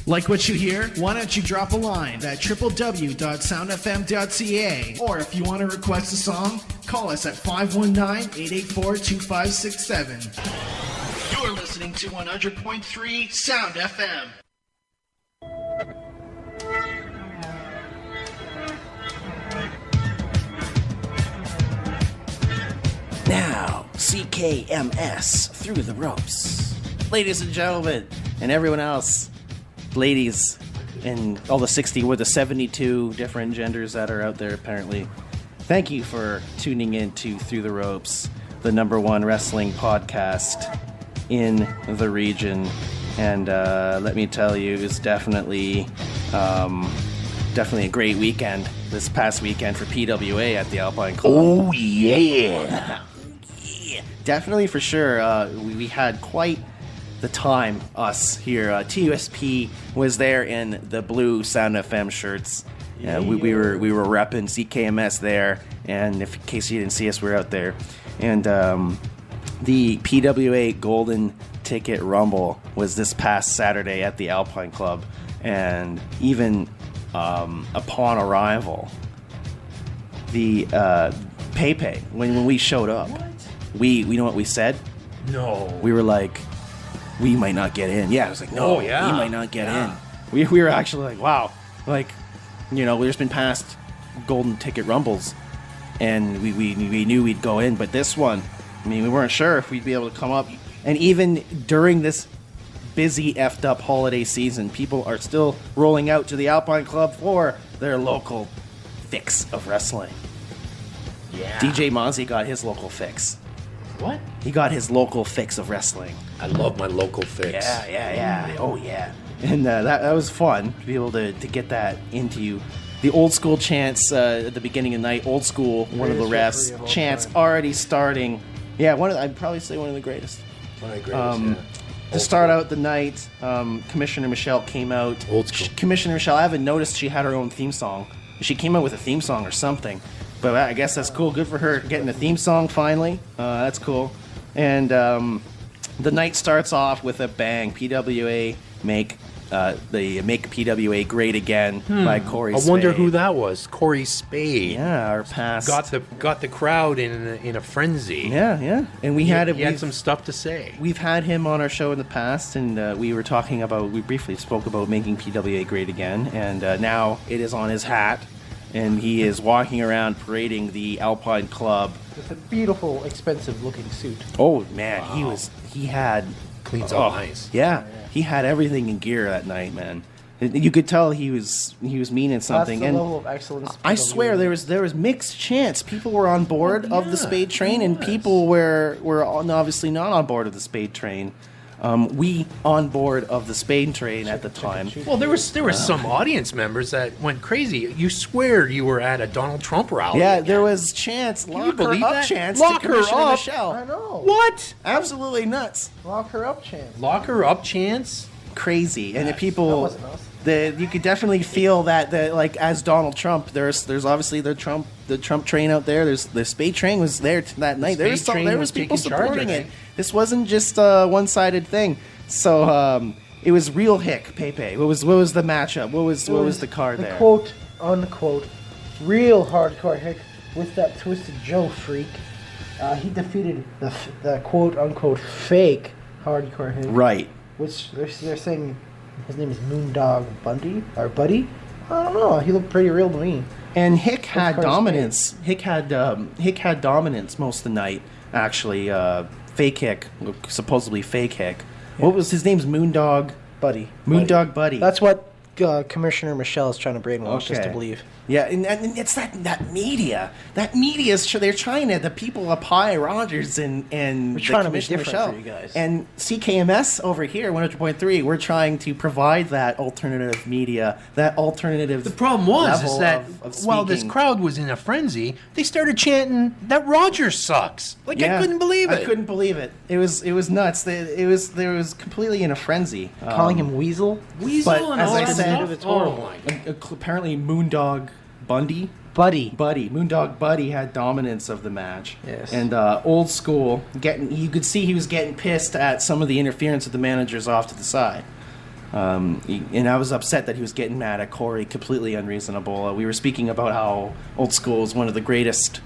Like what you hear? Why don't you drop a line at www.soundfm.ca, or if you want to request a song, call us at 519-884-2567. You're listening to 100.3 Sound FM. Now, CKMS Through the Ropes. Ladies and gentlemen, and everyone else, ladies, and all the 72 different genders that are out there apparently, thank you for tuning in to Through the Ropes, the #1 wrestling podcast in the region. And let me tell you, it's definitely a great weekend this past weekend for PWA at the Alpine Club. Oh, yeah. Yeah, definitely for sure. We had quite the time, us here. TUSP was there in the blue Sound FM shirts. We were repping CKMS there, and in case you didn't see us, we were out there. And the PWA Golden Ticket Rumble was this past Saturday at the Alpine Club, and even upon arrival, the Pepe, when we showed up, we know what we said? No. We were like, we might not get in. Yeah, I was like, no, we might not get in. We were actually like, wow. Like, you know, there's been past Golden Ticket Rumbles, and we knew we'd go in, but this one, I mean, we weren't sure if we'd be able to come up. And even during this busy, effed up holiday season, people are still rolling out to the Alpine Club for their local fix of wrestling. Yeah. DJ Mozzie got his local fix. What? He got his local fix of wrestling. I love my local fix. Yeah. Oh, yeah. And that was fun to be able to get that into you. The old school chants at the beginning of the night, old school, one of the refs, chants already starting. Yeah, I'd probably say one of the greatest. One of the greatest, To start out the night, Commissioner Michelle came out. Old school. Commissioner Michelle, I haven't noticed she had her own theme song. She came out with a theme song or something. But I guess that's cool. Good for her getting a theme song finally. That's cool. And the night starts off with a bang. PWA make PWA great again by Corey Spade. I wonder who that was. Corey Spade. Yeah, our past got the crowd in a frenzy. Yeah. And he had some stuff to say. We've had him on our show in the past, and we briefly spoke about making PWA great again, and now it is on his hat. And he is walking around parading the Alpine Club with a beautiful, expensive-looking suit. Oh man, Wow. he had Cleans up nice. Yeah, he had everything in gear that night, man. You could tell he was meaning something. That's the and level of excellence. I swear there was mixed chants. People were on board of the Spade train, and people were obviously not on board of the Spade train. We on board of the Spade train at the time. Well, there were some audience members that went crazy. You swear you were at a Donald Trump rally. Yeah, again. there was chants, you lock her believe up that? chants Lock to her Commissioner up? Michelle. I know. What? Absolutely nuts. Lock her up, chance. Lock her up chance? Crazy. And the That people, wasn't us. you could definitely feel that like as Donald Trump, there's obviously the Trump train out there. There's the Spade train was there that night. There was people taking charge, supporting I it. think. This wasn't just a one-sided thing. So it was real hick, Pepe. What was the matchup? What was the card there? Quote unquote real hardcore hick with that Twisted Joe freak. He defeated the quote unquote fake hardcore hick. Right. Which they're saying his name is Moondog Bundy or Buddy. I don't know. He looked pretty real to me. And Hick had Corey dominance. Hick had dominance most of the night. Actually, fake Hick, supposedly fake Hick. Yeah. What was his name's Moondog Buddy. Moondog Buddy. That's what Commissioner Michelle is trying to brainwash us to believe. Yeah, and it's that media. That media is they're trying to, the people up high, Rogers and We're the trying to be Commissioner different Michelle. for you guys. And CKMS over here, 100.3, we're trying to provide that alternative media, that alternative. The problem was level is that of while this speaking. crowd was in a frenzy, they started chanting that Rogers sucks. Like Yeah, I couldn't believe it. I couldn't believe it. It was nuts. There was completely in a frenzy. Calling him Weasel. Weasel but and as all I that said, stuff. it's horrible. Apparently Moondog Bundy. Buddy. Moondog Buddy had dominance of the match. Yes. And old school, you could see he was getting pissed at some of the interference of the managers off to the side. And I was upset that he was getting mad at Corey. Completely unreasonable. We were speaking about how Old School is one of the greatest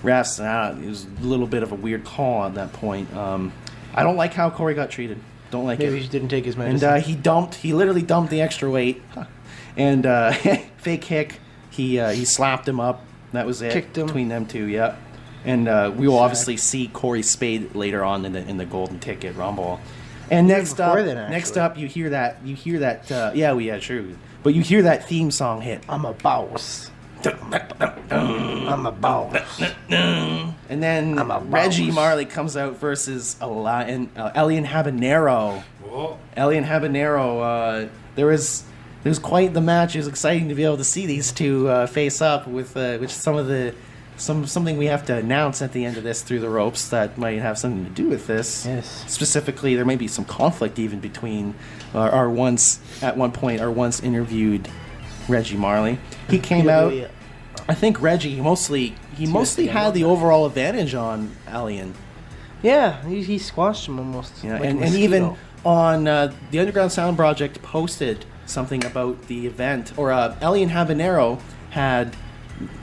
refs, and it was a little bit of a weird call at that point. I don't like how Corey got treated. Don't like Maybe it. he didn't take his medicine. And he literally dumped the extra weight, and fake kick. He slapped him up. That was it. Kicked him. Between them two. Yeah. And we will obviously see Corey Spade later on in the Golden Ticket Rumble. And next up, you hear that. True. But you hear that theme song hit. I'm a boss. I'm a boss. And then Reggie Marley comes out versus Elian Habanero. Whoa. Elian Habanero. There was quite the match. It was exciting to be able to see these two face up with something we have to announce at the end of this through the ropes that might have something to do with this. Yes. Specifically, there may be some conflict even between our once interviewed Reggie Marley. He came out. I think Reggie mostly had the overall advantage on Alien. Yeah, he squashed him almost. Yeah, like and even on the Underground Sound Project posted something about the event, or Alien Habanero had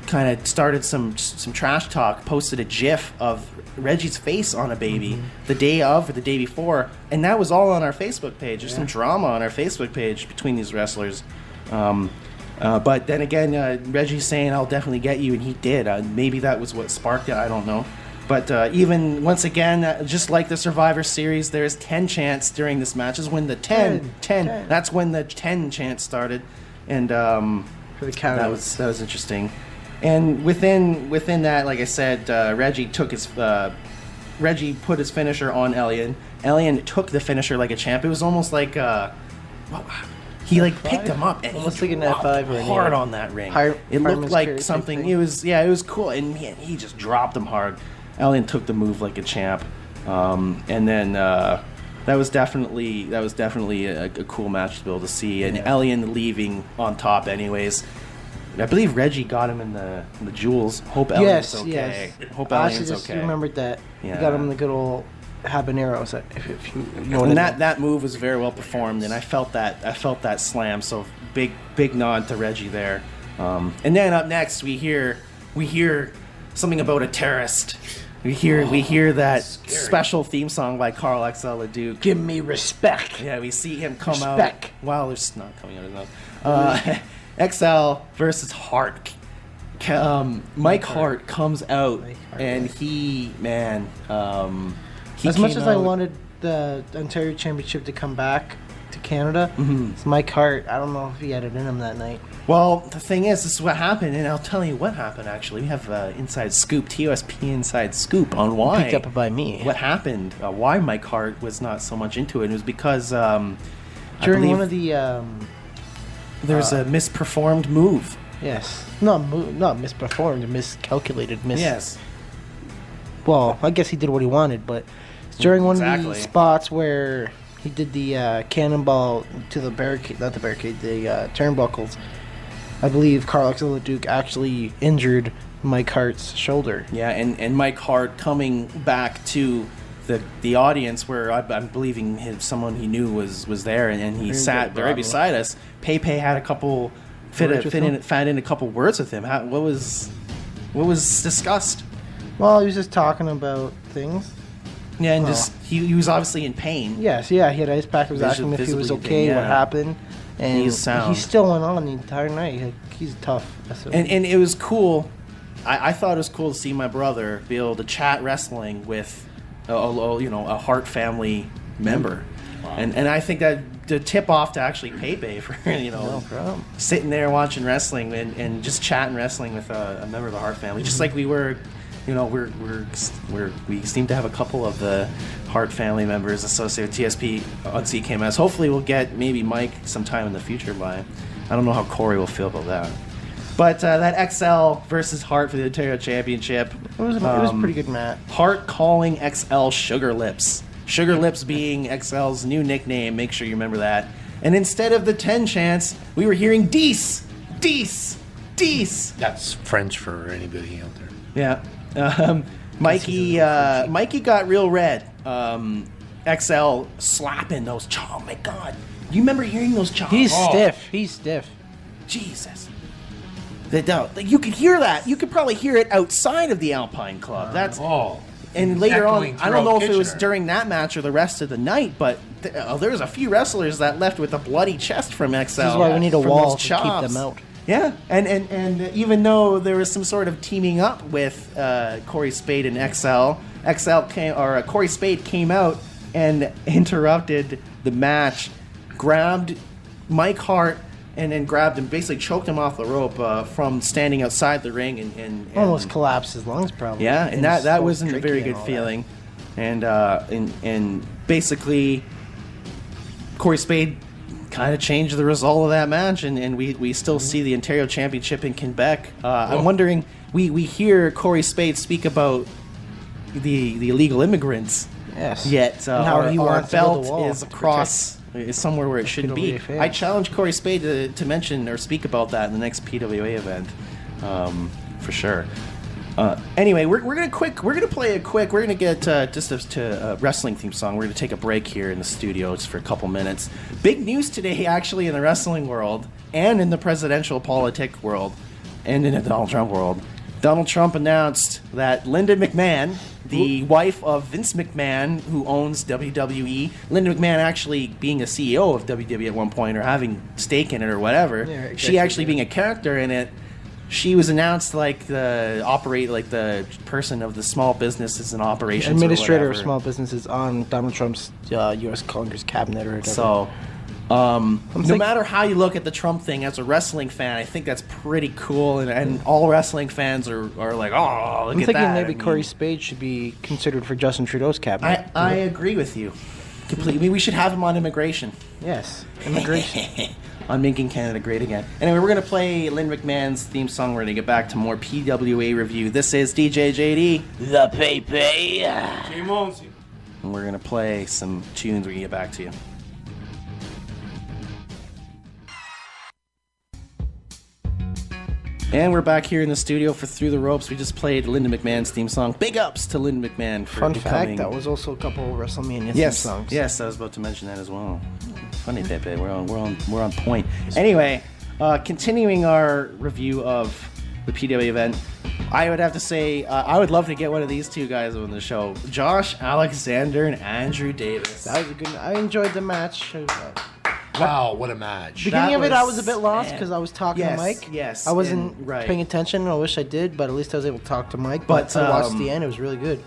kind of started some trash talk, posted a GIF of Reggie's face on a baby the day of or the day before, and that was all on our Facebook page. There's some drama on our Facebook page between these wrestlers. But then again, Reggie's saying, I'll definitely get you, and he did. Maybe that was what sparked it, I don't know. But even, once again, just like the Survivor Series, there's 10 chants during this match. This is when the 10. That's when the 10 chants started. And for the count, that was interesting. And within that, like I said, Reggie put his finisher on Elian. Elian took the finisher like a champ. It was almost like he picked him up and almost he like an dropped F5 or hard on that ring. It looked like something. It was cool, and he just dropped him hard. Elian took the move like a champ, and then that was definitely a cool match to be able to see. And Elian leaving on top, anyways. I believe Reggie got him in the jewels. Hope Elian's okay. Yes. Hope Elian's I just okay. remembered that. Yeah. He got him in the good old habaneros. If you know what And I mean. that move was very well performed, and I felt that slam. So big nod to Reggie there. And then up next we hear something about a terrorist. We hear that special theme song by Carl XL Leduc. Give me respect. Yeah, we see him come Respect. out. Wow, there's snot coming out of his mouth. XL versus Hart. Mike Hart comes out, and he as much as I wanted the Ontario Championship to come back to Canada, it's Mike Hart. I don't know if he had it in him that night. Well, the thing is, this is what happened, and I'll tell you what happened, actually. We have inside scoop, TOSP inside scoop on why. Picked up by me. What happened, why Mike Hart was not so much into it. It was because during one of the... there's a misperformed move. Yes. Not misperformed, miscalculated. Yes. Well, I guess he did what he wanted, but it's during one of the spots where he did the cannonball to the barricade, not the barricade, the turnbuckles. I believe Carl XL Leduc actually injured Mike Hart's shoulder. Yeah, and Mike Hart coming back to the audience where I'm believing someone he knew was there, and he sat right beside us. Pepe had a couple fed in a couple words with him. What was discussed? Well, he was just talking about things. Yeah, and he was obviously in pain. Yes, yeah, he had ice pack. He was asking if he was okay, what happened, and he still went on the entire night. He's tough. And it was cool. I thought it was cool to see my brother be able to chat wrestling with a Hart family member. Wow. And I think that the tip off to actually Pepe for no problem. Sitting there watching wrestling and just chatting wrestling with a member of the Hart family, just like we were. We seem to have a couple of the Hart family members associated with TSP on CKMS. Hopefully we'll get maybe Mike sometime in the future by. I don't know how Corey will feel about that. But that XL versus Hart for the Ontario Championship. It was a pretty good match. Hart calling XL Sugar Lips. Sugar Lips being XL's new nickname. Make sure you remember that. And instead of the 10 chants, we were hearing Dees. Dees. Dees. That's French for anybody out there. Yeah. Mikey got real red. XL slapping those. Oh my God. You remember hearing those chops? He's stiff. He's stiff. Jesus. You could hear that. You could probably hear it outside of the Alpine Club. And later on, I don't know if it was during that match or the rest of the night, but there was a few wrestlers that left with a bloody chest from XL. This is why we need a wall to keep them out. Yeah, and even though there was some sort of teaming up with Corey Spade and Corey Spade came out and interrupted the match, grabbed Mike Hart, and then grabbed him, basically choked him off the rope from standing outside the ring and almost collapsed his lungs, probably. Yeah, and that wasn't a very good feeling. And basically, Corey Spade kind of changed the result of that match, and we still see the Ontario Championship in Quebec. I'm wondering, we hear Corey Spade speak about the illegal immigrants. Yes. Yet how he our wants to build a belt wall is across. Is somewhere where it shouldn't be. PWA I challenge Corey Spade to mention or speak about that in the next PWA event, for sure. Anyway, we're gonna get just to a wrestling theme song. We're gonna take a break here in the studio just for a couple minutes. Big news today, actually, in the wrestling world and in the presidential politic world and in the Donald Trump world. Donald Trump announced that Linda McMahon, the wife of Vince McMahon, who owns WWE, Linda McMahon actually being a CEO of WWE at one point or having stake in it or whatever, she actually being a character in it, she was announced like the person of the small businesses and operations, administrator of small businesses on Donald Trump's U.S. Congress cabinet or whatever. So, no matter how you look at the Trump thing, as a wrestling fan, I think that's pretty cool, and all wrestling fans are like, oh, look I'm at thinking that. maybe Corey Spade should be considered for Justin Trudeau's cabinet. I agree with you completely. We should have him on immigration. Yes, immigration. On making Canada great again. Anyway, we're going to play Lynn McMahon's theme song. We're going to get back to more PWA review. This is DJ JD. The Pepe. And we're going to play some tunes. We're going to get back to you. And we're back here in the studio for Through the Ropes. We just played Linda McMahon's theme song. Big ups to Linda McMahon for Fun becoming... fact, that was also a couple of WrestleMania theme songs. Yes, I was about to mention that as well. Funny, Pepe. We're on point. Anyway, continuing our review of the PWA event, I would have to say I would love to get one of these two guys on the show. Josh Alexander and Andrew Davis. That was a good... I enjoyed the match. Wow, what a match. Beginning of it, I was a bit lost because I was talking to Mike. Yes, I wasn't paying attention. I wish I did, but at least I was able to talk to Mike. But I watched the end. It was really good.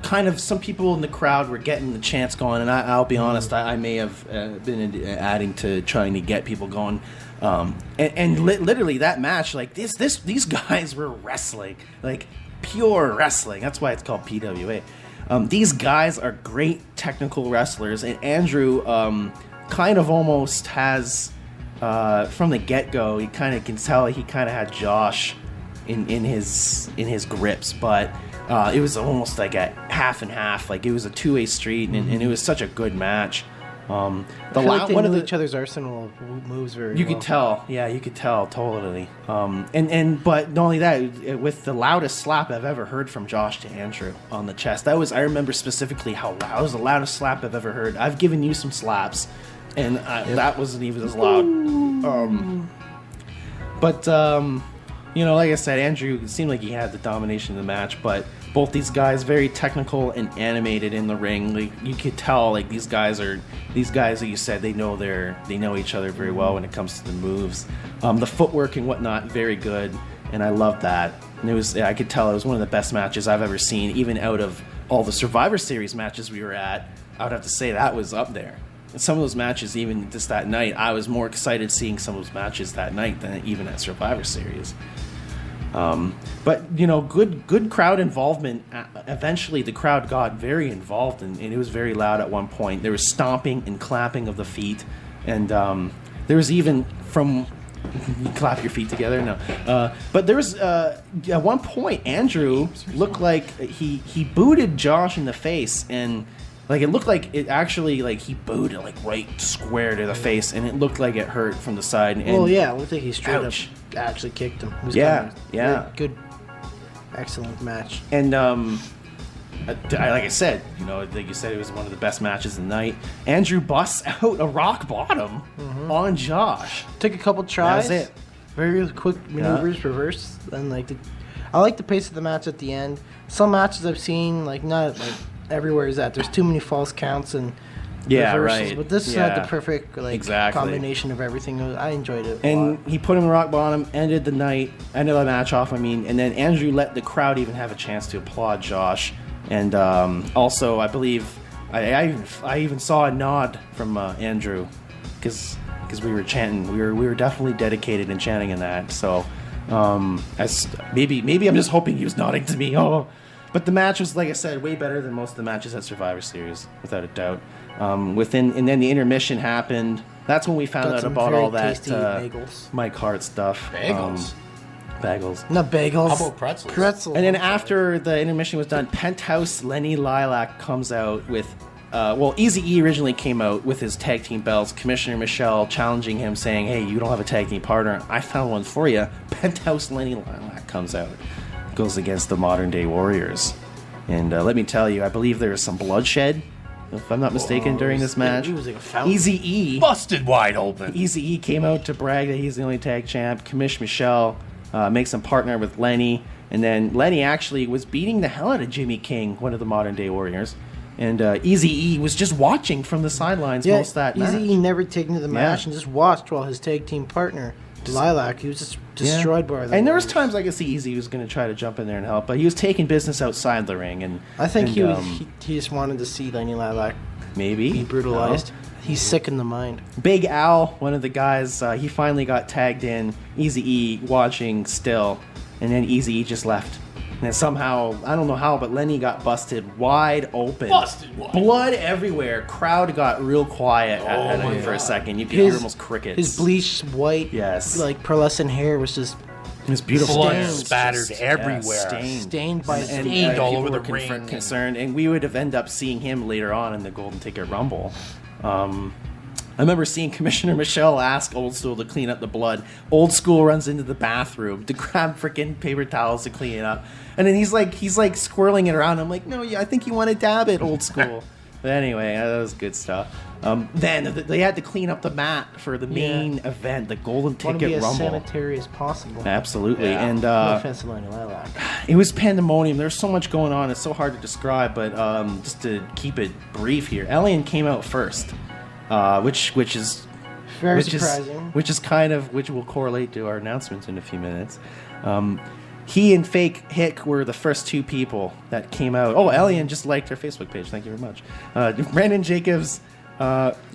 Kind of some people in the crowd were getting the chants going, and I'll be honest, I may have been adding to trying to get people going. Literally that match, like these guys were wrestling, like pure wrestling. That's why it's called PWA. These guys are great technical wrestlers, and Andrew kind of almost has from the get-go. You kind of can tell he kind of had Josh in his grips, but it was almost like a half and half. Like it was a two-way street, and it was such a good match. I feel like they knew each other's arsenal moves very well. You could tell, yeah, you could tell totally. But not only that, with the loudest slap I've ever heard from Josh to Andrew on the chest. I remember specifically how loud. That was the loudest slap I've ever heard. I've given you some slaps, and that wasn't even as loud. Like I said, Andrew, it seemed like he had the domination of the match, but both these guys very technical and animated in the ring. Like you could tell, like these guys that you said they know each other very well when it comes to the moves. The footwork and whatnot, very good, and I loved that. And I could tell it was one of the best matches I've ever seen, even out of all the Survivor Series matches we were at. I would have to say that was up there. And some of those matches, even just that night, I was more excited seeing some of those matches that night than even at Survivor Series. But good crowd involvement. Eventually, the crowd got very involved, and it was very loud at one point. There was stomping and clapping of the feet, and there was even from you clap your feet together. No, but there was at one point Andrew looked like he booted Josh in the face, and like it looked like it actually like he booted like right square to the face, and it looked like it hurt from the side. And, it looked like he straight up actually kicked him. It was yeah. Good, excellent match. And like I said, like you said, it was one of the best matches of the night. Andrew busts out a rock bottom on Josh. Took a couple tries. That was it. Very quick maneuvers, reverse, and I like the pace of the match at the end. Some matches I've seen, like not like everywhere is that. There's too many false counts and reversals, right. But this had the perfect exactly. combination of everything. I enjoyed it. And he put him in rock bottom, ended the match off. And then Andrew let the crowd even have a chance to applaud Josh. And also, I believe I even saw a nod from Andrew because we were chanting. We were definitely dedicated in chanting in that. So maybe I'm just hoping he was nodding to me. Oh, but the match was, like I said, way better than most of the matches at Survivor Series, without a doubt. And then the intermission happened. That's when we found out about all that Mike Hart stuff. Bagels. Not bagels. How about pretzels? Pretzels. And then after the intermission was done, Penthouse Lenny Lilac comes out with, Eazy-E originally came out with his tag team belts. Commissioner Michelle challenging him, saying, "Hey, you don't have a tag team partner. I found one for you." Penthouse Lenny Lilac comes out, goes against the Modern Day Warriors, and let me tell you, I believe there was some bloodshed, if I'm not mistaken, during this match. He was like a fountain. Eazy-E Busted wide open. Eazy-E came out to brag that he's the only tag champ. Commish Michelle makes him partner with Lenny, and then Lenny actually was beating the hell out of Jimmy King, one of the Modern Day Warriors, and Eazy-E was just watching from the sidelines most of that match. Eazy-E never taken to the match and just watched while his tag team partner Lilac, he was just destroyed by them. And there was times I could see Eazy was going to try to jump in there and help, but he was taking business outside the ring, and I think he just wanted to see Lenny Lilac be brutalized. No. He's sick in the mind. Big Al, one of the guys, he finally got tagged in. Eazy-E watching still, and then Eazy-E just left. And then somehow, I don't know how, but Lenny got busted wide open. Blood everywhere. Crowd got real quiet for a second. You could hear almost crickets. His bleached white, pearlescent hair was just... It was beautiful. Blood spattered everywhere. Stained by stained all over the ring. Concerned, and we would have ended up seeing him later on in the Golden Ticket Rumble. I remember seeing Commissioner Michelle ask Old School to clean up the blood. Old School runs into the bathroom to grab freaking paper towels to clean it up, and then he's like squirreling it around. I'm like, no, I think you want to dab it, Old School. But anyway, that was good stuff. Then they had to clean up the mat for the main event, the Golden Ticket Rumble. Want to be as sanitary as possible. Absolutely, and no offense to Lenny Lilac. It was pandemonium. There's so much going on. It's so hard to describe, but just to keep it brief here, Alien came out first, which is very surprising. Which will correlate to our announcements in a few minutes. He and Fake Hick were the first two people that came out. Oh, Alien just liked our Facebook page. Thank you very much. Brandon Jacobs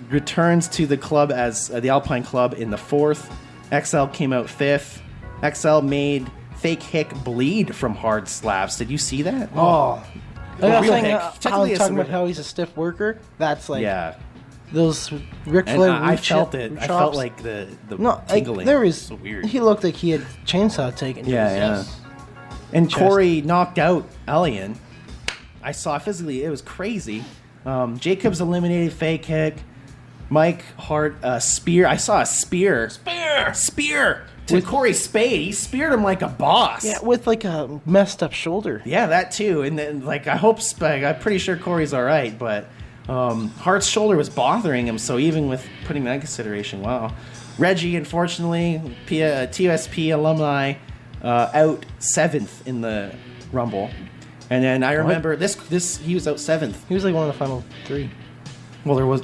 returns to the club as the Alpine Club in the 4th. XL came out 5th. XL made Fake Hick bleed from hard slaps. Did you see that? Oh. Real Hick. Talking about how he's a stiff worker. That's like... Yeah. Those Ric Flair I felt it. I felt like the tingling. There was so weird. He looked like he had chainsaw taken. Yeah. And chest. Corey knocked out Alien. I saw physically, it was crazy. Jacobs eliminated Fake Hick. Mike Hart spear. I saw a spear to Corey's spade. He speared him like a boss. Yeah, with like a messed up shoulder. Yeah, that too. And then I'm pretty sure Corey's all right, but. Hart's shoulder was bothering him, so even with putting that in consideration, wow. Reggie, unfortunately, TSP alumni, out 7th in the Rumble. And then I remember this he was out 7th. He was like one of the final 3. Well, there was,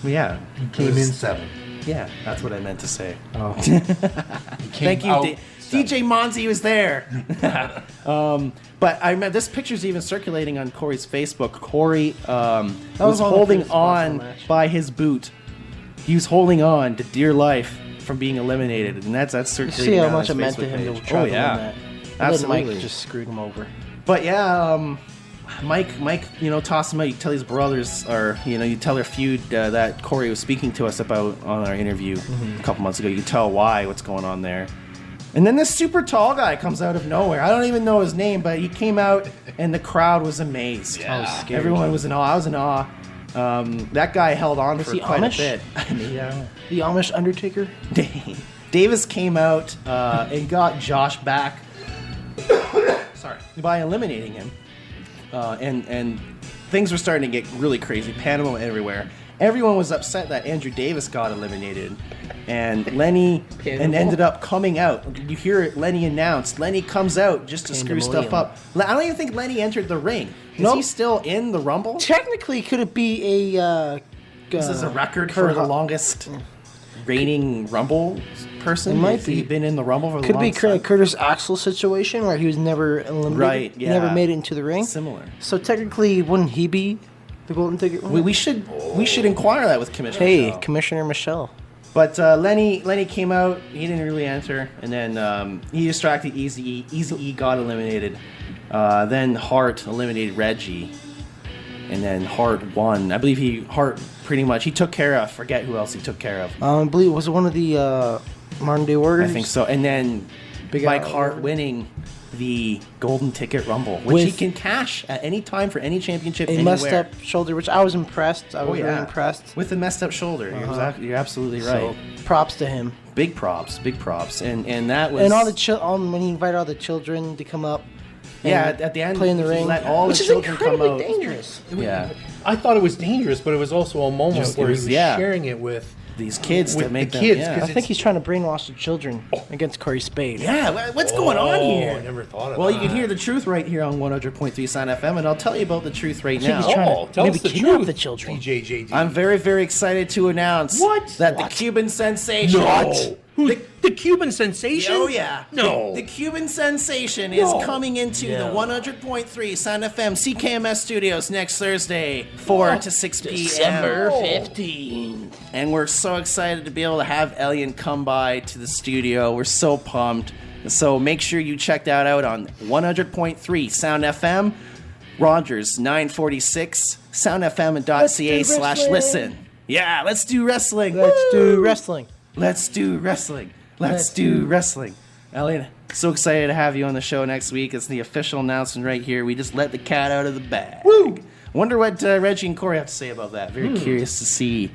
yeah. He came in 7th. Yeah, that's what I meant to say. Oh. Thank you, DJ Monzi was there. But I remember this picture's even circulating on Corey's Facebook. Corey was holding on by his boot. He was holding on to dear life from being eliminated, and that's circulating. You see how on much his it meant to Facebook him page. to try Oh yeah, absolutely. Mike just screwed him over. But yeah, Mike, toss him out. You tell his brothers, or you tell their feud that Corey was speaking to us about on our interview a couple months ago. You can tell what's going on there. And then this super tall guy comes out of nowhere. I don't even know his name, but he came out, and the crowd was amazed. Yeah. I was scared. Everyone was in awe. I was in awe. That guy held on for quite Amish? a bit. Yeah. The Amish Undertaker? Davis came out and got Josh back by eliminating him. and things were starting to get really crazy. Panama everywhere. Everyone was upset that Andrew Davis got eliminated, and Lenny ended up coming out. You hear it, Lenny announced. Lenny comes out just to screw stuff up. I don't even think Lenny entered the ring. Is he still in the Rumble? Technically, could it be a... this is a record for the longest reigning Rumble person. It might Has he been in the Rumble for the Could longest be a time? Curtis Axel situation where he was never eliminated. Right, yeah. Never made it into the ring. Similar. So technically, wouldn't he be the golden ticket winner? We should inquire that with Commissioner. Hey, Michelle. Commissioner Michelle. But Lenny came out. He didn't really enter, and then he distracted Easy E got eliminated. Then Hart eliminated Reggie, and then Hart won. I believe Hart pretty much he took care of. Forget who else he took care of. I believe it was one of the Modern Day Warriors. I think so. And then Mike Hart winning the Golden Ticket Rumble, which he can cash at any time for any championship anywhere. Messed up shoulder, which I was impressed. I was really impressed. With the messed up shoulder. You're absolutely right. So, props to him. Big props. And that was... And all when he invited all the children to come up. Yeah, at the end, play in the ring. Let all the children come out. Which is incredibly dangerous. Yeah. I thought it was dangerous, but it was also a moment where he was sharing it with these kids with to make the them. kids. Yeah. I think he's trying to brainwash the children against Corey Spade. Yeah, what's going on here? I never thought of Well, that. you can hear the truth right here on 100.3 Sound FM, and I'll tell you about the truth right now. He's trying to tell maybe us the kidnap truth, the children. DJJD. I'm very, very excited to announce that the Cuban sensation. No. The Cuban sensation? Oh, yeah. No. The Cuban sensation is coming into the 100.3 Sound FM CKMS studios next Thursday, 4 to 6 p.m. December 15th. And we're so excited to be able to have Elian come by to the studio. We're so pumped. So make sure you check that out on 100.3 Sound FM, Rogers 946, soundfm.ca/listen. Yeah, let's do wrestling. Let's do wrestling. Let's do wrestling. Let's do wrestling. Elliot, so excited to have you on the show next week. It's the official announcement right here. We just let the cat out of the bag. Woo! Wonder what Reggie and Corey have to say about that. Very curious to see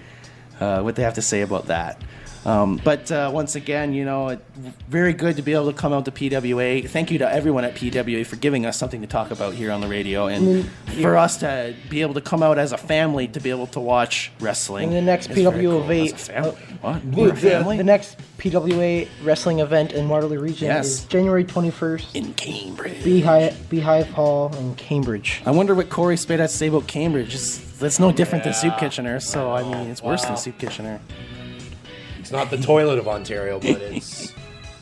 what they have to say about that. But once again, very good to be able to come out to PWA. Thank you to everyone at PWA for giving us something to talk about here on the radio, and for us to be able to come out as a family to be able to watch wrestling. And the next PWA the next PWA wrestling event in Waterloo Region is January 21st in Cambridge, Beehive Hall in Cambridge. I wonder what Corey Spade has to say about Cambridge. That's no different than Soup Kitchener, so I mean it's worse than Soup Kitchener. It's not the toilet of Ontario, but it's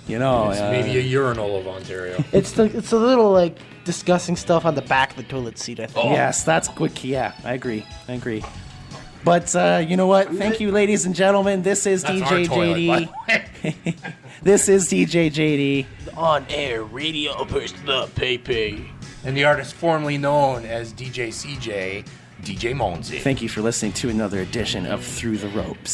it's maybe a urinal of Ontario. It's a little disgusting stuff on the back of the toilet seat, I think. Yes, that's quick. Yeah, I agree. But you know what? Thank you, ladies and gentlemen. This is DJ JD. This is DJ JD. The on-air radio personality. And the artist formerly known as DJ CJ, DJ Monzi. Thank you for listening to another edition of Through the Ropes.